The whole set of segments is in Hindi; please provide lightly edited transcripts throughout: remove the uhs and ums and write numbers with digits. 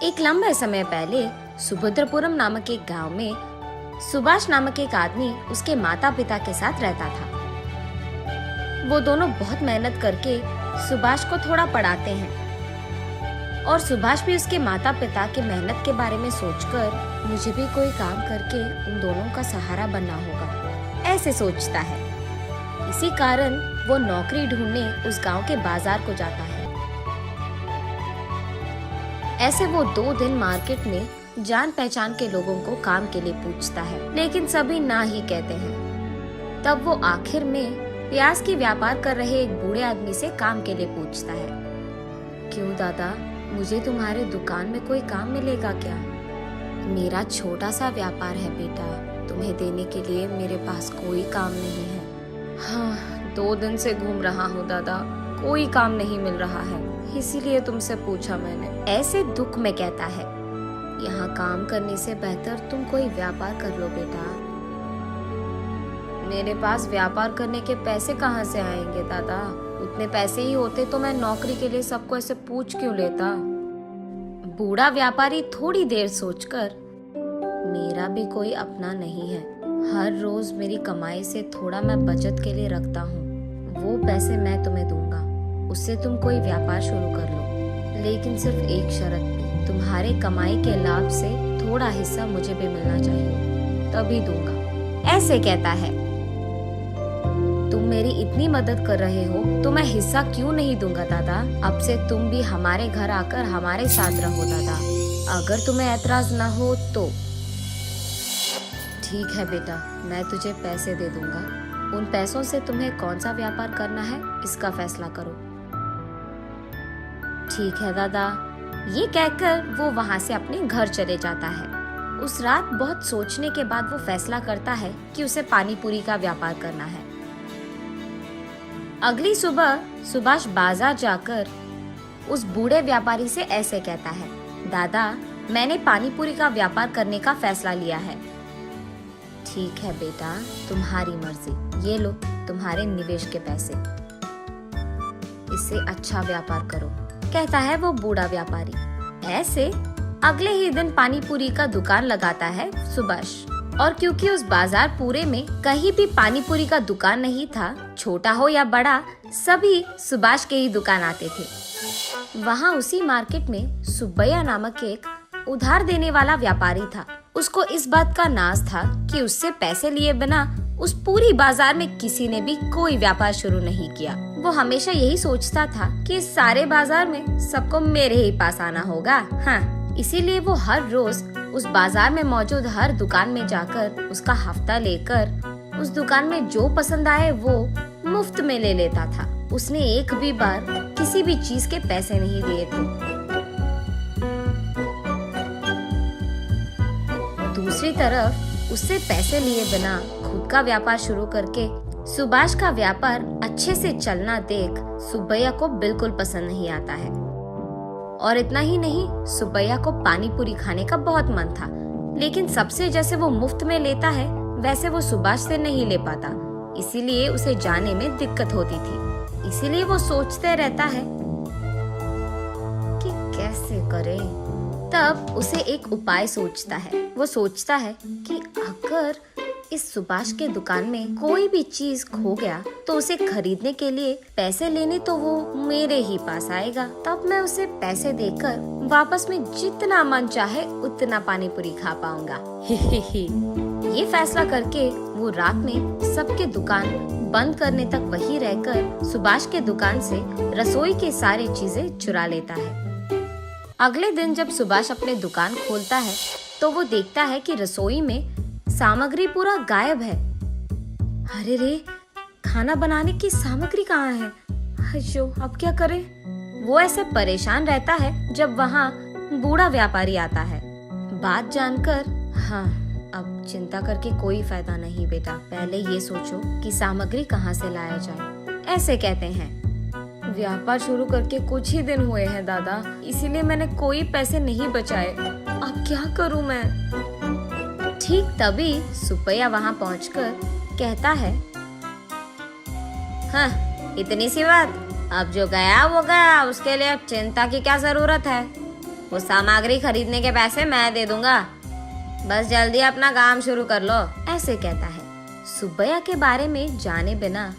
एक लंबे समय पहले सुभद्रपुरम नामक एक गांव में सुभाष नामक एक आदमी उसके माता पिता के साथ रहता था। वो दोनों बहुत मेहनत करके सुभाष को थोड़ा पढ़ाते हैं और सुभाष भी उसके माता पिता के मेहनत के बारे में सोचकर मुझे भी कोई काम करके उन दोनों का सहारा बनना होगा, ऐसे सोचता है। इसी कारण वो नौकरी ढूंढने उस गांव के बाजार को जाता है। ऐसे वो 2 दिन मार्केट में जान पहचान के लोगों को काम के लिए पूछता है, लेकिन सभी ना ही कहते हैं। तब वो आखिर में प्याज की व्यापार कर रहे एक बूढ़े आदमी से काम के लिए पूछता है। क्यों दादा, मुझे तुम्हारे दुकान में कोई काम मिलेगा क्या? मेरा छोटा सा व्यापार है बेटा, तुम्हें देने के लिए मेरे पास कोई काम नहीं है। हाँ, 2 दिन से घूम रहा हूँ दादा, कोई काम नहीं मिल रहा है, इसीलिए तुमसे पूछा मैंने। ऐसे दुख में कहता है, यहाँ काम करने से बेहतर तुम कोई व्यापार कर लो बेटा। मेरे पास व्यापार करने के पैसे कहाँ से आएंगे दादा? उतने पैसे ही होते तो मैं नौकरी के लिए सबको ऐसे पूछ क्यों लेता? बूढ़ा व्यापारी थोड़ी देर सोचकर, मेरा भी कोई अपना नहीं है, हर रोज मेरी कमाई से थोड़ा मैं बचत के लिए रखता हूँ, वो पैसे मैं तुम्हें दूंगा, उससे तुम कोई व्यापार शुरू कर लो, लेकिन सिर्फ एक शर्त पे, तुम्हारे कमाई के लाभ से थोड़ा हिस्सा मुझे भी मिलना चाहिए, तभी दूंगा। ऐसे कहता है, तुम मेरी इतनी मदद कर रहे हो तो मैं हिस्सा क्यों नहीं दूंगा दादा? अब से तुम भी हमारे घर आकर हमारे साथ रहो दादा, अगर तुम्हें ऐतराज ना हो तो। ठीक है बेटा, मैं तुझे पैसे दे दूंगा, उन पैसों से तुम्हें कौन सा व्यापार करना है इसका फैसला करो। ठीक है दादा, ये कहकर वो वहाँ से अपने घर चले जाता है। उस रात बहुत सोचने के बाद वो फैसला करता है कि उसे पानी पूरी का व्यापार करना है। अगली सुबह सुभाष बाजार जाकर उस बूढ़े व्यापारी से ऐसे कहता है, दादा, मैंने पानी पूरी का व्यापार करने का फैसला लिया है। ठीक है बेटा, तुम्हारी मर्जी, ये लो तुम्हारे निवेश के पैसे, इससे अच्छा व्यापार करो, कहता है वो बूढ़ा व्यापारी। ऐसे अगले ही दिन पानी पूरी का दुकान लगाता है सुभाष, और क्योंकि उस बाजार पूरे में कहीं भी पानी पूरी का दुकान नहीं था, छोटा हो या बड़ा, सभी सुभाष के ही दुकान आते थे। वहाँ उसी मार्केट में सुब्बैया नामक एक उधार देने वाला व्यापारी था। उसको इस बात का नाज था कि उससे पैसे लिए बिना उस पूरी बाजार में किसी ने भी कोई व्यापार शुरू नहीं किया। वो हमेशा यही सोचता था कि इस सारे बाजार में सबको मेरे ही पास आना होगा। हाँ, इसीलिए वो हर रोज उस बाजार में मौजूद हर दुकान में जाकर उसका हफ्ता लेकर उस दुकान में जो पसंद आए वो मुफ्त में ले लेता था। उसने एक भी बार किसी भी चीज के पैसे नहीं दिए थे। दूसरी तरफ उससे पैसे लिए बिना खुद का व्यापार शुरू करके सुभाष का व्यापार अच्छे से चलना देख सुब्बैया को बिल्कुल पसंद नहीं आता है। और इतना ही नहीं, सुब्बैया को पानी पूरी खाने का बहुत मन था, लेकिन सबसे जैसे वो मुफ्त में लेता है वैसे वो सुभाष से नहीं ले पाता, इसीलिए उसे जाने में दिक्कत होती थी। इसीलिए वो सोचते रहता है कि कैसे करे। तब उसे एक उपाय सोचता है। वो सोचता है कि अगर इस सुभाष के दुकान में कोई भी चीज खो गया तो उसे खरीदने के लिए पैसे लेने तो वो मेरे ही पास आएगा, तब मैं उसे पैसे देकर वापस में जितना मन चाहे उतना पानी पूरी खा पाऊंगा। ये फैसला करके वो रात में सबके दुकान बंद करने तक वहीं रहकर सुभाष के दुकान से रसोई के सारी चीजें चुरा लेता है। अगले दिन जब सुभाष अपने दुकान खोलता है तो वो देखता है कि रसोई में सामग्री पूरा गायब है। अरे रे, खाना बनाने की सामग्री कहाँ है? अयो, अब क्या करे? वो ऐसे परेशान रहता है जब वहाँ बूढ़ा व्यापारी आता है। बात जानकर, हाँ, अब चिंता करके कोई फायदा नहीं बेटा, पहले ये सोचो कि सामग्री कहाँ से लाया जाए। ऐसे कहते हैं, व्यापार शुरू करके कुछ ही दिन हुए हैं दादा, इसीलिए मैंने कोई पैसे नहीं बचाए, अब क्या करूँ मैं? ठीक तभी सुब्बैया वहाँ पहुँचकर कहता है, हाँ, इतनी सी बात, अब जो गया वो गया, उसके लिए अब चिंता की क्या जरूरत है। वो सामग्री खरीदने के पैसे मैं दे दूंगा, बस जल्दी अपना काम शुरू कर लो, ऐसे कहता है। सुब्बैया के बारे में जाने बिना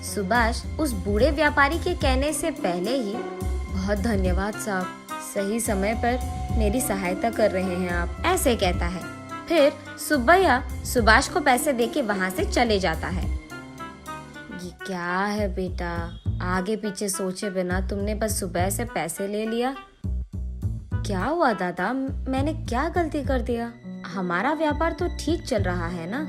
सुभाष उस बूढ़े व्यापारी के कहने से पहले ही, बहुत धन्यवाद साहब, सही समय पर मेरी सहायता कर रहे हैं आप, ऐसे कहता है। फिर सुब्बैया सुभाष को पैसे देके वहाँ से चले जाता है। ये क्या है बेटा, आगे पीछे सोचे बिना तुमने बस सुबह से पैसे ले लिया। क्या हुआ दादा, मैंने क्या गलती कर दिया? हमारा व्यापार तो ठीक चल रहा है ना,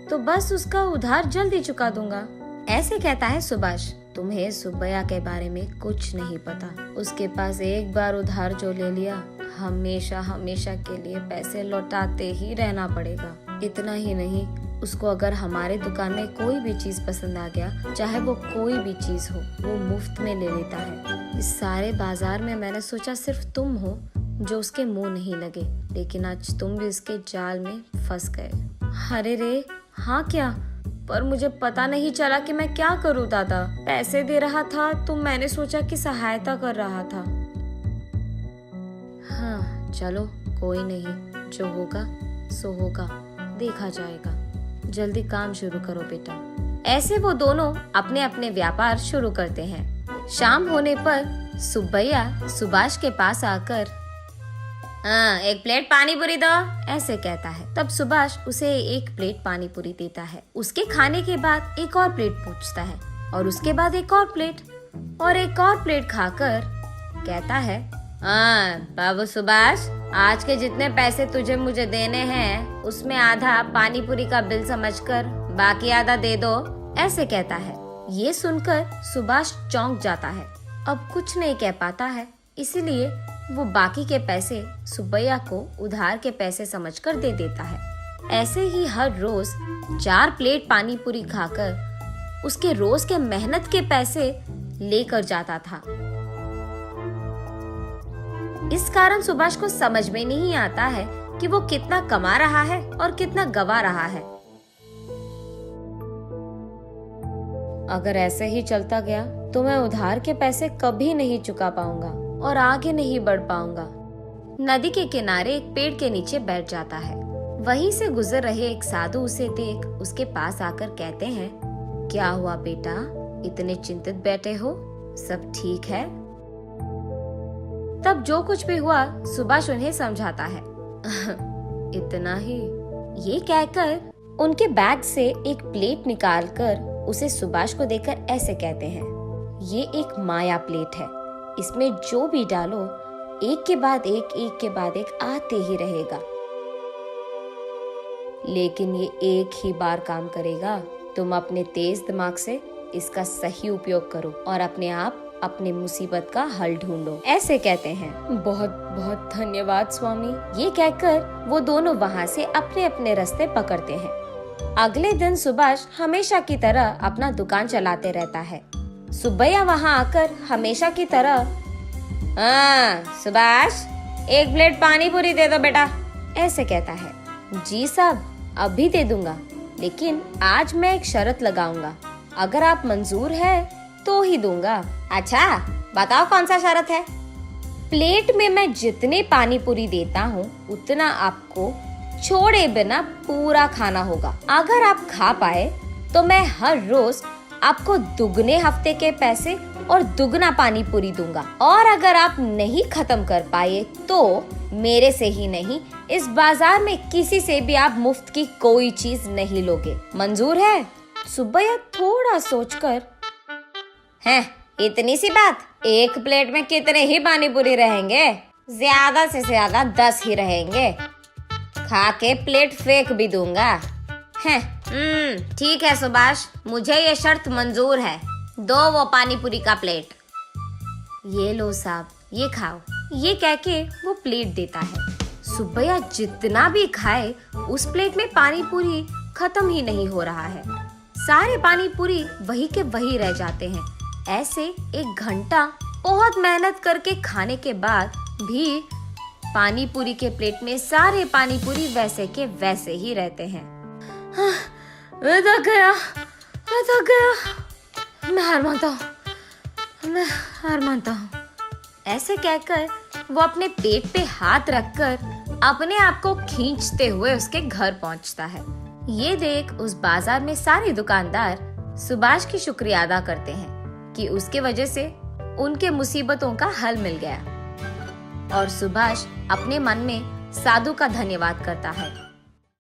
तो बस उसका उधार जल्दी चुका दूंगा, ऐसे कहता है सुभाष। तुम्हें सुब्बैया के बारे में कुछ नहीं पता। उसके पास एक बार उधार जो ले लिया, हमेशा हमेशा के लिए पैसे लौटाते ही रहना पड़ेगा। इतना ही नहीं, उसको अगर हमारे दुकान में कोई भी चीज पसंद आ गया, चाहे वो कोई भी चीज हो, वो मुफ्त में ले लेता है। इस सारे बाजार में मैंने सोचा सिर्फ तुम हो जो उसके मुंह नहीं लगे, लेकिन आज तुम भी उसके जाल में फंस गए। अरे रे, हाँ क्या? पर मुझे पता नहीं चला कि मैं क्या करूं दादा। पैसे दे रहा था तो मैंने सोचा कि सहायता कर रहा था। हाँ चलो कोई नहीं, जो होगा सो होगा, देखा जाएगा। जल्दी काम शुरू करो बेटा। ऐसे वो दोनों अपने अपने व्यापार शुरू करते हैं। शाम होने पर सुब्बैया सुभाष के पास आकर एक प्लेट पानी पूरी दो, ऐसे कहता है। तब सुभाष उसे एक प्लेट पानी पूरी देता है। उसके खाने के बाद एक और प्लेट पूछता है और उसके बाद एक और प्लेट और एक और प्लेट खाकर कहता है, बाबू सुभाष, आज के जितने पैसे तुझे मुझे देने हैं उसमें आधा पानी पूरी का बिल समझकर बाकी आधा दे दो, ऐसे कहता है। ये सुनकर सुभाष चौंक जाता है। अब कुछ नहीं कह पाता है, इसीलिए वो बाकी के पैसे सुब्बैया को उधार के पैसे समझकर दे देता है। ऐसे ही हर रोज 4 प्लेट पानी पूरी खाकर उसके रोज के मेहनत के पैसे लेकर जाता था। इस कारण सुभाष को समझ में नहीं आता है कि वो कितना कमा रहा है और कितना गवा रहा है। अगर ऐसे ही चलता गया तो मैं उधार के पैसे कभी नहीं चुका पाऊंगा और आगे नहीं बढ़ पाऊंगा। नदी के किनारे एक पेड़ के नीचे बैठ जाता है। वहीं से गुजर रहे एक साधु उसे देख उसके पास आकर कहते हैं, क्या हुआ बेटा, इतने चिंतित बैठे हो, सब ठीक है? तब जो कुछ भी हुआ सुभाष उन्हें समझाता है। इतना ही, ये कहकर उनके बैग से एक प्लेट निकालकर उसे सुभाष को देकर ऐसे कहते हैं, ये एक माया प्लेट है, इसमें जो भी डालो एक के बाद एक आते ही रहेगा, लेकिन ये एक ही बार काम करेगा। तुम अपने तेज दिमाग से इसका सही उपयोग करो और अपने आप अपने मुसीबत का हल ढूंढो, ऐसे कहते हैं। बहुत बहुत धन्यवाद स्वामी, ये कहकर वो दोनों वहाँ से अपने अपने रास्ते पकड़ते हैं। अगले दिन सुभाष हमेशा की तरह अपना दुकान चलाते रहता है। सुब्बैया वहाँ आकर हमेशा की तरह, सुभाष, एक प्लेट पानी पूरी दे दो बेटा, ऐसे कहता है। जी साहब, अभी दे दूंगा, लेकिन आज मैं एक शर्त लगाऊंगा, अगर आप मंजूर है तो ही दूंगा। अच्छा बताओ कौन सा शर्त है? प्लेट में मैं जितने पानी पूरी देता हूँ उतना आपको छोड़े बिना पूरा खाना होगा। अगर आप खा पाए तो मैं हर रोज आपको दुगने हफ्ते के पैसे और दुगना पानी पूरी दूंगा, और अगर आप नहीं खत्म कर पाए तो मेरे से ही नहीं, इस बाजार में किसी से भी आप मुफ्त की कोई चीज नहीं लोगे। मंजूर है? सुब्बैया थोड़ा सोचकर, हैं, इतनी सी बात, एक प्लेट में कितने ही पानी पूरी रहेंगे? ज्यादा से ज्यादा 10 ही रहेंगे, खा के प्लेट फेंक भी दूंगा। हैं, ठीक है सुभाष, मुझे ये शर्त मंजूर है, दो वो पानी पूरी का प्लेट। ये लो साहब, ये खाओ, ये कह के वो प्लेट देता है। सुब्बैया जितना भी खाए उस प्लेट में पानी पूरी खत्म ही नहीं हो रहा है। सारे पानी पूरी वही के वही रह जाते हैं। ऐसे 1 घंटा बहुत मेहनत करके खाने के बाद भी पानी पूरी के प्लेट में सारे पानी पूरी वैसे के वैसे ही रहते हैं। मैं थक गया, मैं हार मानता हूँ, ऐसे कहकर वो अपने पेट पे हाथ रखकर अपने आप को खींचते हुए उसके घर पहुंचता है। ये देख उस बाजार में सारे दुकानदार सुभाष की शुक्रिया अदा करते हैं कि उसके वजह से उनके मुसीबतों का हल मिल गया। और सुभाष अपने मन में साधु का धन्यवाद करता है